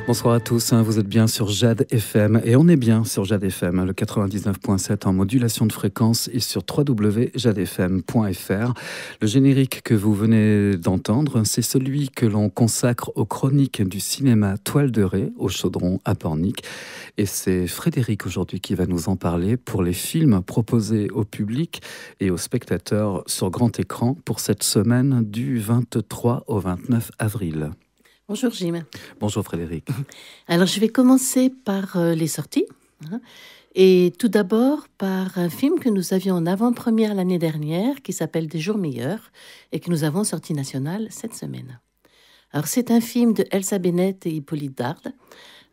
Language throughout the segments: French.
Bonsoir à tous, vous êtes bien sur Jade FM et on est bien sur Jade FM, le 99.7 en modulation de fréquence et sur www.jadefm.fr. Le générique que vous venez d'entendre, c'est celui que l'on consacre aux chroniques du cinéma Toile de Raie au Chaudron à Pornic. Et c'est Frédéric aujourd'hui qui va nous en parler pour les films proposés au public et aux spectateurs sur grand écran pour cette semaine du 23 au 29 avril. Bonjour Jim. Bonjour Frédéric. Alors je vais commencer par les sorties. Et tout d'abord par un film que nous avions en avant-première l'année dernière qui s'appelle Des jours meilleurs et que nous avons sorti national cette semaine. Alors c'est un film de Elsa Bennett et Hippolyte Dard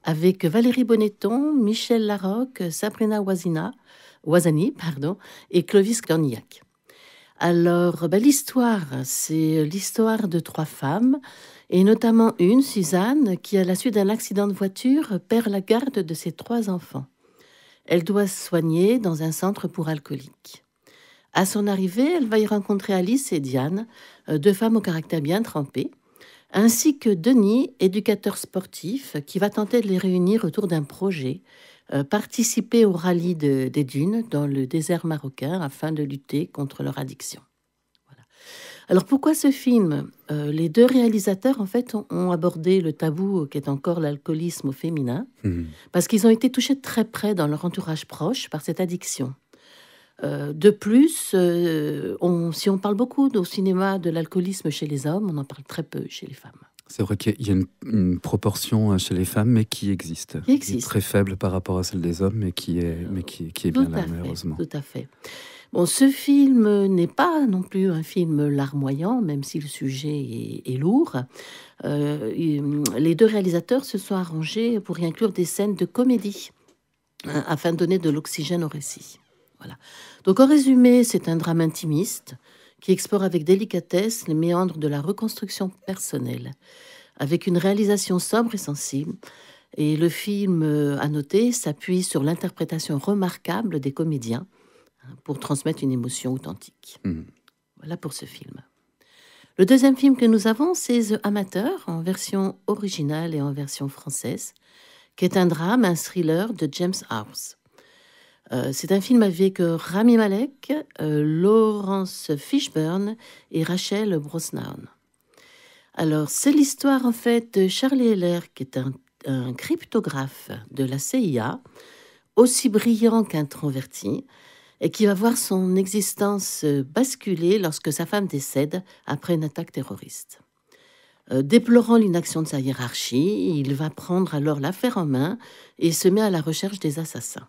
avec Valérie Bonneton, Michel Larocque, Sabrina Ouazani et Clovis Cornillac. Alors l'histoire, c'est l'histoire de trois femmes et notamment une, Suzanne, qui, à la suite d'un accident de voiture, perd la garde de ses trois enfants. Elle doit se soigner dans un centre pour alcooliques. À son arrivée, elle va y rencontrer Alice et Diane, deux femmes au caractère bien trempé, ainsi que Denis, éducateur sportif, qui va tenter de les réunir autour d'un projet, participer au rallye des dunes dans le désert marocain afin de lutter contre leur addiction. Alors pourquoi ce film ? Les deux réalisateurs en fait ont abordé le tabou qui est encore l'alcoolisme au féminin, parce qu'ils ont été touchés de très près dans leur entourage proche par cette addiction. De plus, si on parle beaucoup au cinéma de l'alcoolisme chez les hommes, on en parle très peu chez les femmes. C'est vrai qu'il y a une proportion chez les femmes, mais qui existe. Qui est très faible par rapport à celle des hommes, mais qui est bien là, malheureusement. Tout à fait. Bon, ce film n'est pas non plus un film larmoyant, même si le sujet est lourd. Les deux réalisateurs se sont arrangés pour y inclure des scènes de comédie, afin de donner de l'oxygène au récit. Voilà. Donc, en résumé, c'est un drame intimiste qui explore avec délicatesse les méandres de la reconstruction personnelle, avec une réalisation sobre et sensible. Et le film, à noter, s'appuie sur l'interprétation remarquable des comédiens, pour transmettre une émotion authentique. Voilà pour ce film. Le deuxième film que nous avons, c'est The Amateur, en version originale et en version française, qui est un drame, un thriller de James House. C'est un film avec Rami Malek, Laurence Fishburne et Rachel Brosnahan. Alors, c'est l'histoire en fait de Charlie Heller, qui est un cryptographe de la CIA, aussi brillant qu'introverti, et qui va voir son existence basculer lorsque sa femme décède après une attaque terroriste. Déplorant l'inaction de sa hiérarchie, il va prendre alors l'affaire en main et se met à la recherche des assassins.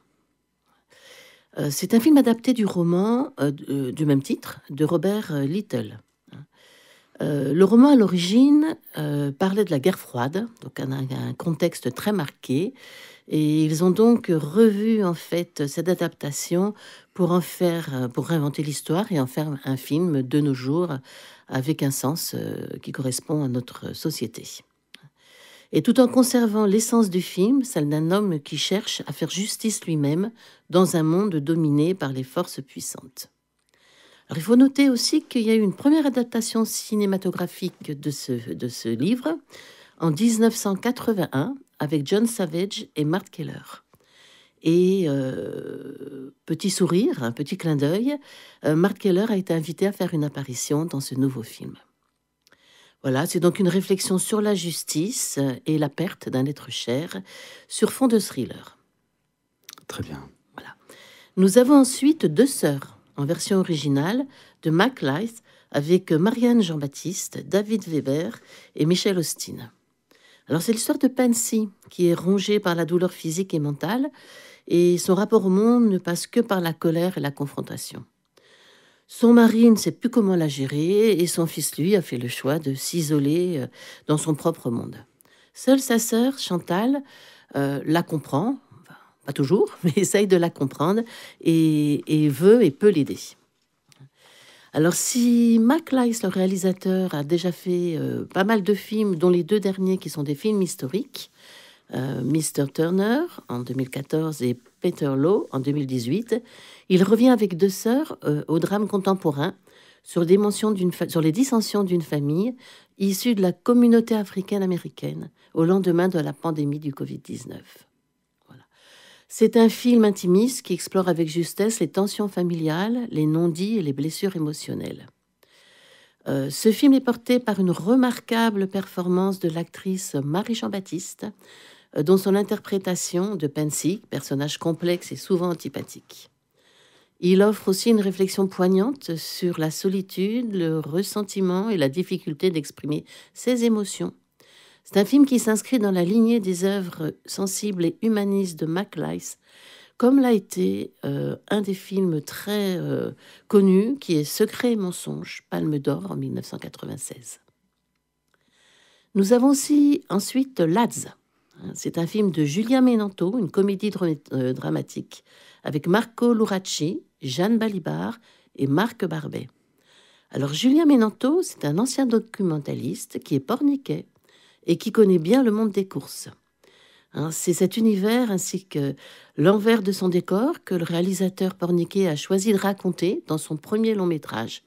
C'est un film adapté du roman du même titre de Robert Little. Le roman à l'origine parlait de la guerre froide, donc un contexte très marqué, et ils ont donc revu en fait cette adaptation pour réinventer l'histoire et en faire un film de nos jours avec un sens qui correspond à notre société. Et tout en conservant l'essence du film, celle d'un homme qui cherche à faire justice lui-même dans un monde dominé par les forces puissantes. Alors, il faut noter aussi qu'il y a eu une première adaptation cinématographique de ce livre en 1981 avec John Savage et Mark Keller. Et petit sourire, un petit clin d'œil, Mark Keller a été invité à faire une apparition dans ce nouveau film. Voilà, c'est donc une réflexion sur la justice et la perte d'un être cher sur fond de thriller. Très bien. Voilà. Nous avons ensuite Deux sœurs, en version originale, de Mac Lyth, avec Marianne Jean-Baptiste, David Weber et Michel Austin. Alors, c'est l'histoire de Pansy, qui est rongée par la douleur physique et mentale, et son rapport au monde ne passe que par la colère et la confrontation. Son mari ne sait plus comment la gérer, et son fils, lui, a fait le choix de s'isoler dans son propre monde. Seule sa sœur, Chantal, la comprend, enfin, pas toujours, mais essaye de la comprendre, et veut et peut l'aider. Alors, si Mac Lyth, le réalisateur, a déjà fait pas mal de films, dont les deux derniers qui sont des films historiques, Mr. Turner en 2014 et Peter Law en 2018, il revient avec Deux sœurs au drame contemporain sur sur les dissensions d'une famille issue de la communauté africaine-américaine au lendemain de la pandémie du Covid-19. Voilà. C'est un film intimiste qui explore avec justesse les tensions familiales, les non-dits et les blessures émotionnelles. Ce film est porté par une remarquable performance de l'actrice Marie Jean-Baptiste, dont son interprétation de Pansy, personnage complexe et souvent antipathique. Il offre aussi une réflexion poignante sur la solitude, le ressentiment et la difficulté d'exprimer ses émotions. C'est un film qui s'inscrit dans la lignée des œuvres sensibles et humanistes de Mac Lice, comme l'a été un des films très connus, qui est Secret et mensonge, Palme d'Or en 1996. Nous avons aussi ensuite Laz. C'est un film de Julia Menanto, une comédie dramatique, avec Marco Luracci, Jeanne Balibar et Marc Barbet. Alors Julia Menanto, c'est un ancien documentaliste qui est porniquais et qui connaît bien le monde des courses. C'est cet univers ainsi que l'envers de son décor que le réalisateur porniquais a choisi de raconter dans son premier long métrage,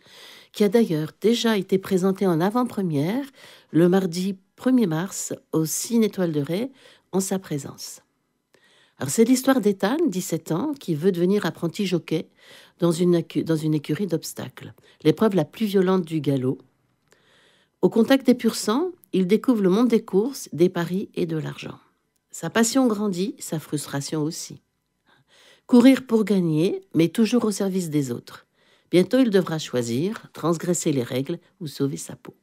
qui a d'ailleurs déjà été présenté en avant-première le mardi 1er mars au Cine Étoile de Ray en sa présence. Alors c'est l'histoire d'Ethan, 17 ans, qui veut devenir apprenti jockey dans une écurie d'obstacles, l'épreuve la plus violente du galop. Au contact des pur sang, il découvre le monde des courses, des paris et de l'argent. Sa passion grandit, sa frustration aussi. Courir pour gagner, mais toujours au service des autres. Bientôt, il devra choisir, transgresser les règles ou sauver sa peau.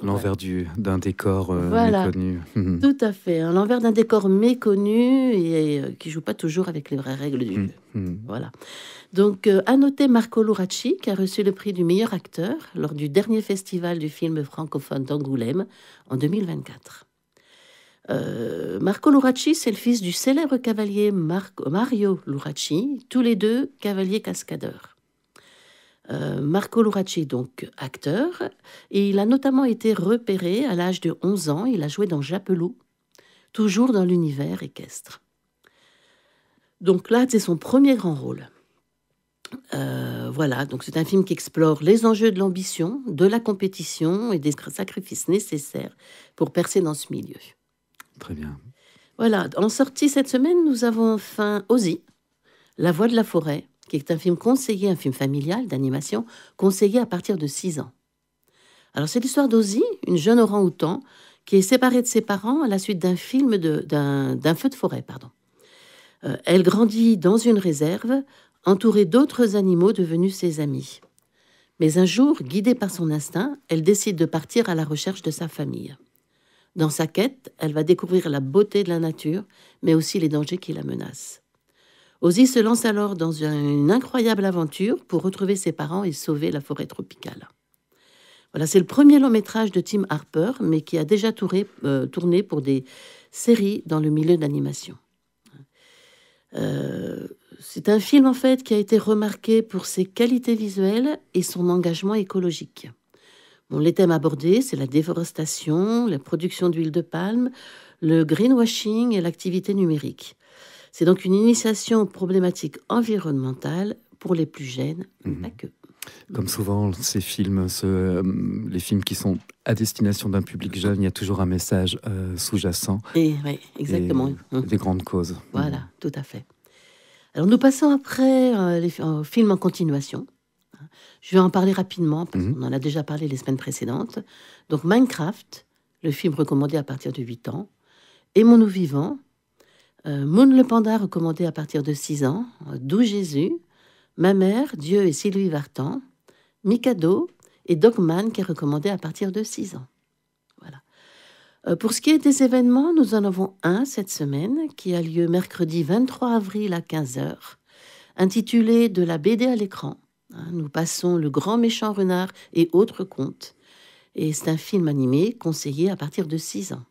L'envers d'un décor méconnu. Tout à fait. L'envers d'un décor méconnu et qui ne joue pas toujours avec les vraies règles du jeu. Voilà. Donc, à noter Marco Luracci, qui a reçu le prix du meilleur acteur lors du dernier festival du film francophone d'Angoulême en 2024. Marco Luracci, c'est le fils du célèbre cavalier Mario Luracci, tous les deux cavaliers cascadeurs. Marco Luracci, donc acteur, et il a notamment été repéré à l'âge de 11 ans. Il a joué dans Japelou, toujours dans l'univers équestre. Donc là, c'est son premier grand rôle. Voilà, donc c'est un film qui explore les enjeux de l'ambition, de la compétition et des sacrifices nécessaires pour percer dans ce milieu. Très bien. Voilà, en sortie cette semaine, nous avons enfin Ozzy, La Voix de la forêt, qui est un film conseillé, un film familial d'animation, conseillé à partir de 6 ans. Alors c'est l'histoire d'Ozzy, une jeune orang-outan, qui est séparée de ses parents à la suite d'un feu de forêt. Elle grandit dans une réserve, entourée d'autres animaux devenus ses amis. Mais un jour, guidée par son instinct, elle décide de partir à la recherche de sa famille. Dans sa quête, elle va découvrir la beauté de la nature, mais aussi les dangers qui la menacent. Ozzy se lance alors dans une incroyable aventure pour retrouver ses parents et sauver la forêt tropicale. Voilà, c'est le premier long métrage de Tim Harper, mais qui a déjà tourné pour des séries dans le milieu de l'animation. C'est un film en fait qui a été remarqué pour ses qualités visuelles et son engagement écologique. Les thèmes abordés, c'est la déforestation, la production d'huile de palme, le greenwashing et l'activité numérique. C'est donc une initiation aux problématiques environnementales pour les plus jeunes, mais pas que. Comme souvent, ces films, les films qui sont à destination d'un public jeune, il y a toujours un message sous-jacent. Et oui, exactement. Et des grandes causes. Voilà, tout à fait. Alors nous passons après aux films en continuation. Je vais en parler rapidement, parce qu'on en a déjà parlé les semaines précédentes. Donc Minecraft, le film recommandé à partir de 8 ans. Aimons-nous vivants. Moon le panda, recommandé à partir de 6 ans. D'où Jésus. Ma mère, Dieu et Sylvie Vartan. Mikado et Dogman, qui est recommandé à partir de 6 ans. Voilà. Pour ce qui est des événements, nous en avons un cette semaine, qui a lieu mercredi 23 avril à 15h, intitulé « De la BD à l'écran ». Nous passons Le Grand Méchant Renard et autres contes. Et c'est un film animé conseillé à partir de 6 ans.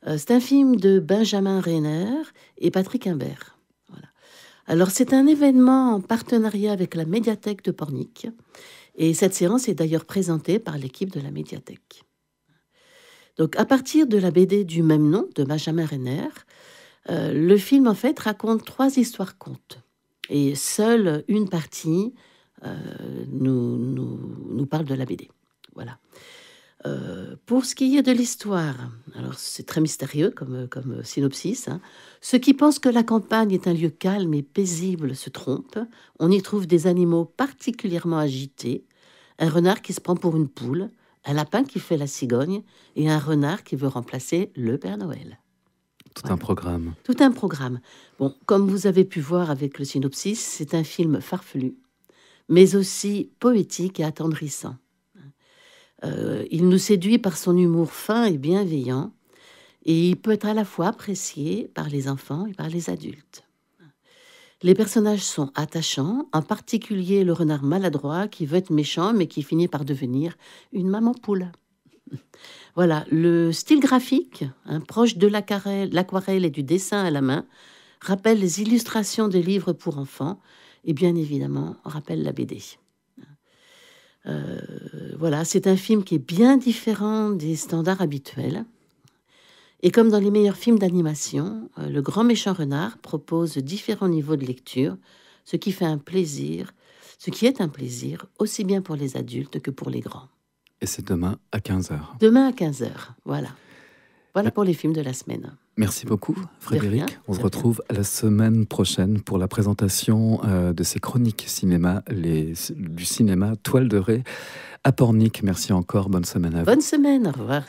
C'est un film de Benjamin Renner et Patrick Imbert. Voilà. Alors, c'est un événement en partenariat avec la médiathèque de Pornic. Et cette séance est d'ailleurs présentée par l'équipe de la médiathèque. Donc, à partir de la BD du même nom, de Benjamin Renner, le film, en fait, raconte 3 histoires-contes. Et seule une partie nous parle de la BD. Voilà. Pour ce qui est de l'histoire, alors c'est très mystérieux comme synopsis. Hein. Ceux qui pensent que la campagne est un lieu calme et paisible se trompent. On y trouve des animaux particulièrement agités, un renard qui se prend pour une poule, un lapin qui fait la cigogne et un renard qui veut remplacer le Père Noël. Tout un programme. Tout un programme. Bon, comme vous avez pu voir avec le synopsis, c'est un film farfelu, mais aussi poétique et attendrissant. Il nous séduit par son humour fin et bienveillant, et il peut être à la fois apprécié par les enfants et par les adultes. Les personnages sont attachants, en particulier le renard maladroit qui veut être méchant, mais qui finit par devenir une maman poule. Voilà, le style graphique, proche de l'aquarelle et du dessin à la main, rappelle les illustrations des livres pour enfants, et bien évidemment, rappelle la BD. Voilà, c'est un film qui est bien différent des standards habituels. Et comme dans les meilleurs films d'animation, le grand méchant renard propose différents niveaux de lecture, ce qui est un plaisir aussi bien pour les adultes que pour les grands. Et c'est demain à 15h. Demain à 15h, voilà. Voilà pour les films de la semaine. Merci beaucoup, Frédéric. On se retrouve la semaine prochaine pour la présentation de ces chroniques cinéma, du cinéma Toile de Raie à Pornic. Merci encore, bonne semaine à vous. Bonne semaine, au revoir.